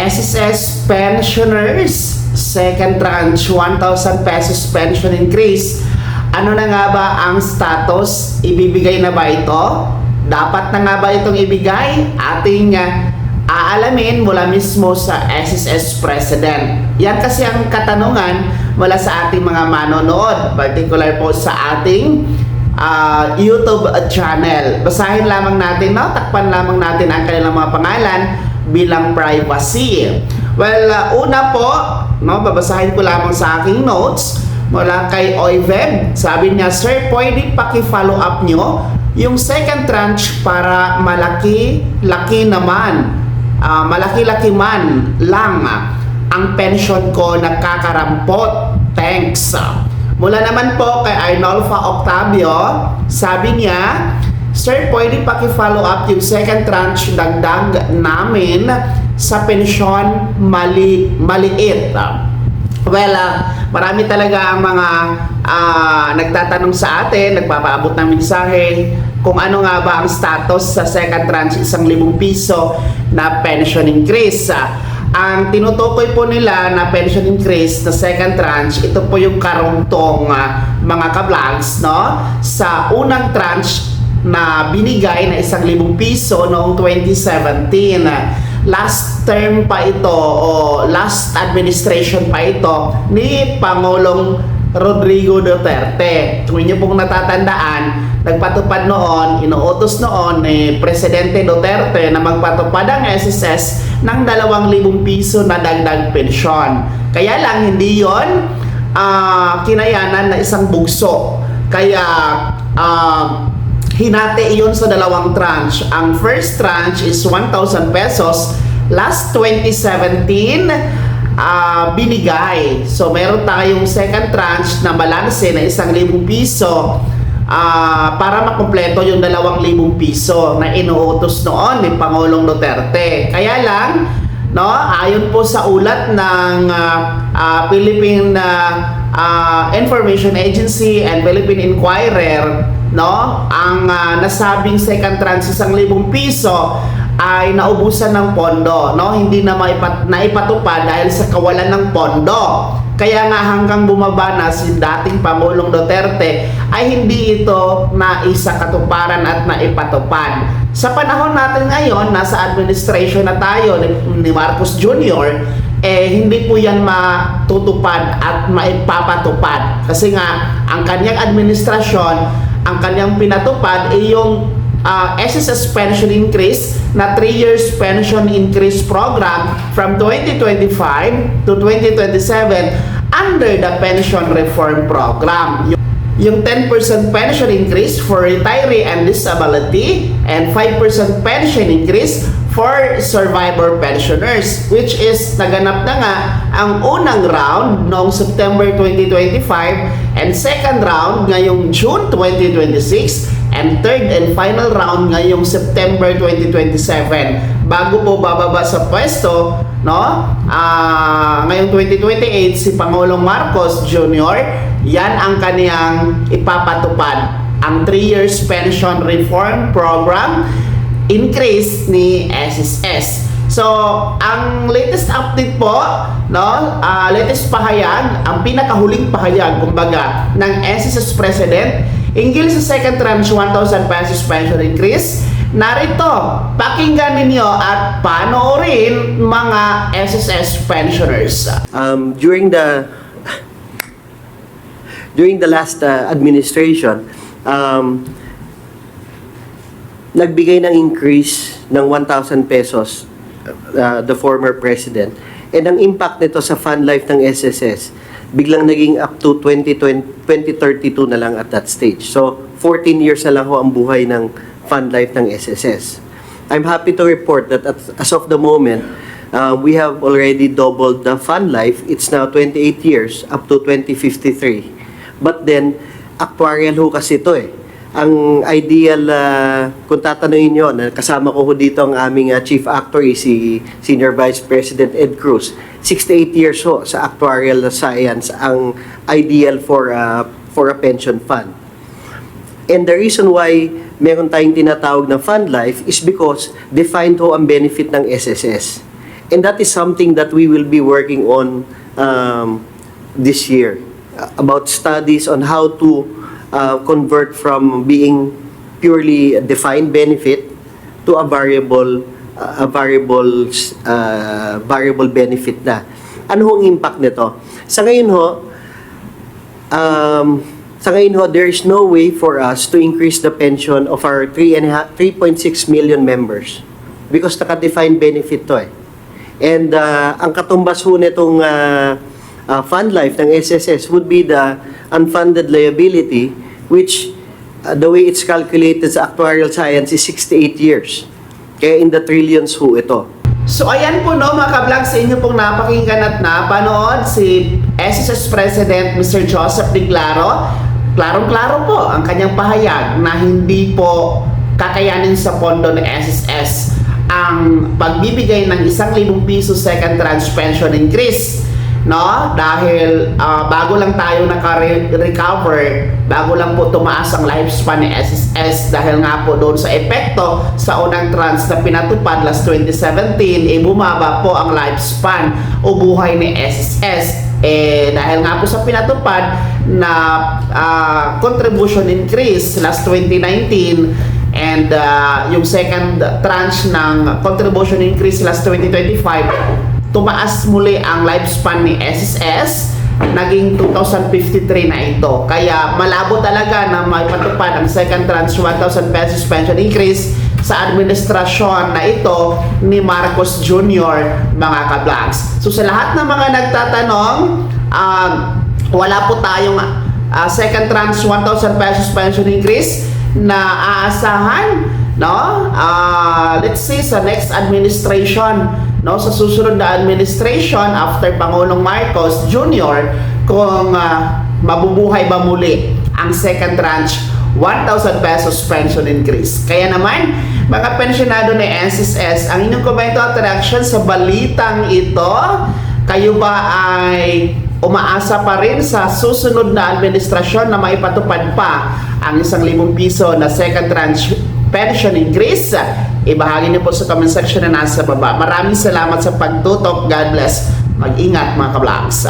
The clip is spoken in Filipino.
SSS pensioners, second tranche, 1,000 pesos pension increase. Ano na nga ba ang status? Ibibigay na ba ito? Dapat na nga ba itong ibigay? Ating aalamin mula mismo sa SSS President. Yan kasi ang katanungan mula sa ating mga manonood, particular po sa ating YouTube channel. Basahin lamang natin, no? Takpan lamang natin ang kanilang mga pangalan bilang privacy. Well, una po, no, babasahin ko lamang sa aking notes mula kay Oiveb. Sabi niya, Sir, pwede paki-follow up nyo yung second tranche para malaki-laki naman, malaki-laki man lang ang pension ko nakakarampot. Thanks. Mula naman po kay Arnolfa Octavio, sabi niya, Sir, pwede paki-follow up yung second tranche dagdag namin sa pensyon maliit. Well, marami talaga ang mga nagtatanong sa atin, nagpapaabot ng mensahe kung ano nga ba ang status sa second tranche 1,000 piso na pension increase. Ang tinutukoy po nila na pension increase na second tranche, ito po yung karungtong mga kablags, no? Sa unang tranche na binigay na 1,000 piso noong 2017. Last term pa ito o last administration pa ito ni Pangulong Rodrigo Duterte. Kung inyo pong natatandaan, nagpatupad noon, inuutos noon ni Presidente Duterte na magpatupad ang SSS ng 2,000 piso na dagdag pensyon. Kaya lang hindi yon kinayanan na isang bugso. Kaya hinati iyon sa dalawang tranche. Ang first tranche is 1,000 pesos. Last 2017, binigay. So, meron tayong second tranche na balanse na 1,000 piso para makumpleto yung 2,000 piso na inuutos noon ni Pangulong Duterte. Kaya lang, no, ayon po sa ulat ng Philippine Information Agency and Philippine Inquirer, no, ang nasabing second tranche 1,000 piso ay naubusan ng pondo, no, hindi na naipatupad dahil sa kawalan ng pondo. Kaya nga hanggang bumaba na si dating Pangulong Duterte ay hindi ito naisakatuparan at naipatupad. Sa panahon natin ngayon, nasa administration na tayo ni Marcos Jr., hindi po yan matutupad at maipapatupad. Kasi nga, ang kanyang administrasyon, ang kanyang pinatupad ay yung SSS pension increase na 3 years pension increase program from 2025 to 2027 under the pension reform program. Yung 10% pension increase for retiree and disability and 5% pension increase for survivor pensioners, which is naganap na nga ang unang round noong September 2025 and second round ngayong June 2026 and third and final round ngayong September 2027. Bago po bababa sa pwesto, no? Ngayong 2028 si Pangulong Marcos Jr., yan ang kaniyang ipapatupad, ang 3 years pension reform program increase ni SSS. So, ang latest update po, no, latest pahayag, ang pinakahuling pahayag, kumbaga, ng SSS President, hinggil sa second tranche 1,000 pesos pension increase, narito, pakinggan ninyo at panoorin mga SSS pensioners. During the last administration, nagbigay ng increase ng 1,000 pesos the former president. And ang impact nito sa fund life ng SSS, biglang naging up to 2032 na lang at that stage. So, 14 years na lang ho ang buhay ng fund life ng SSS. I'm happy to report that as of the moment, we have already doubled the fund life. It's now 28 years up to 2053. But then, actuarial ho kasi ito eh. Ang ideal, kung tatanungin nyo, kasama ko dito ang aming chief actuary, si Senior Vice President Ed Cruz. 68 years ho sa actuarial science ang ideal for a pension fund. And the reason why meron tayong tinatawag na fund life is because defined ho ang benefit ng SSS. And that is something that we will be working on this year, about studies on how to convert from being purely a defined benefit to a variable benefit na. Ano hong impact nito? Sa ngayon ho, there is no way for us to increase the pension of our 3.6 million members because naka-defined benefit to eh. And ang katumbas ho nitong fund life ng SSS would be the unfunded liability, which the way it's calculated sa actuarial science is 68 years. Kaya in the trillions ho ito. So ayan po no mga ka-vlog, sa inyo pong napakinggan at napanood si SSS President Mr. Joseph D. Claro. Klarong-klaro po ang kanyang pahayag na hindi po kakayanin sa pondo ng SSS ang pagbibigay ng 1,000 piso second tranche pension increase, no? Dahil bago lang tayo naka-recover, bago lang po tumaas ang lifespan ni SSS dahil nga po doon sa epekto sa unang tranche na pinatupad last 2017, bumaba po ang lifespan o buhay ni SSS. Dahil nga po sa pinatupad na contribution increase last 2019 and yung second tranche ng contribution increase last 2025, tumaas muli ang lifespan ni SSS, naging 2053 na ito. Kaya malabo talaga na maipatupad ang second tranche 1,000 pesos pension increase sa administrasyon na ito ni Marcos Jr., mga ka-vlogs. So sa lahat ng mga nagtatanong, wala po tayong second tranche 1,000 pesos pension increase na aasahan, no? Let's say sa next administration, no, sa susunod na administration after Pangulong Marcos Jr., kung mabubuhay ba muli ang second tranche 1,000 pesos pension increase. Kaya naman, mga pensyonado ng SSS, ang inyong komento at reaction sa balitang ito, kayo ba ay umaasa pa rin sa susunod na administrasyon na maipatupad pa ang 1,000 piso na second tranche pension increase? Ibahagi niyo po sa comment section na nasa baba. Maraming salamat sa pagtutok. God bless. Mag-ingat mga ka-vlogs.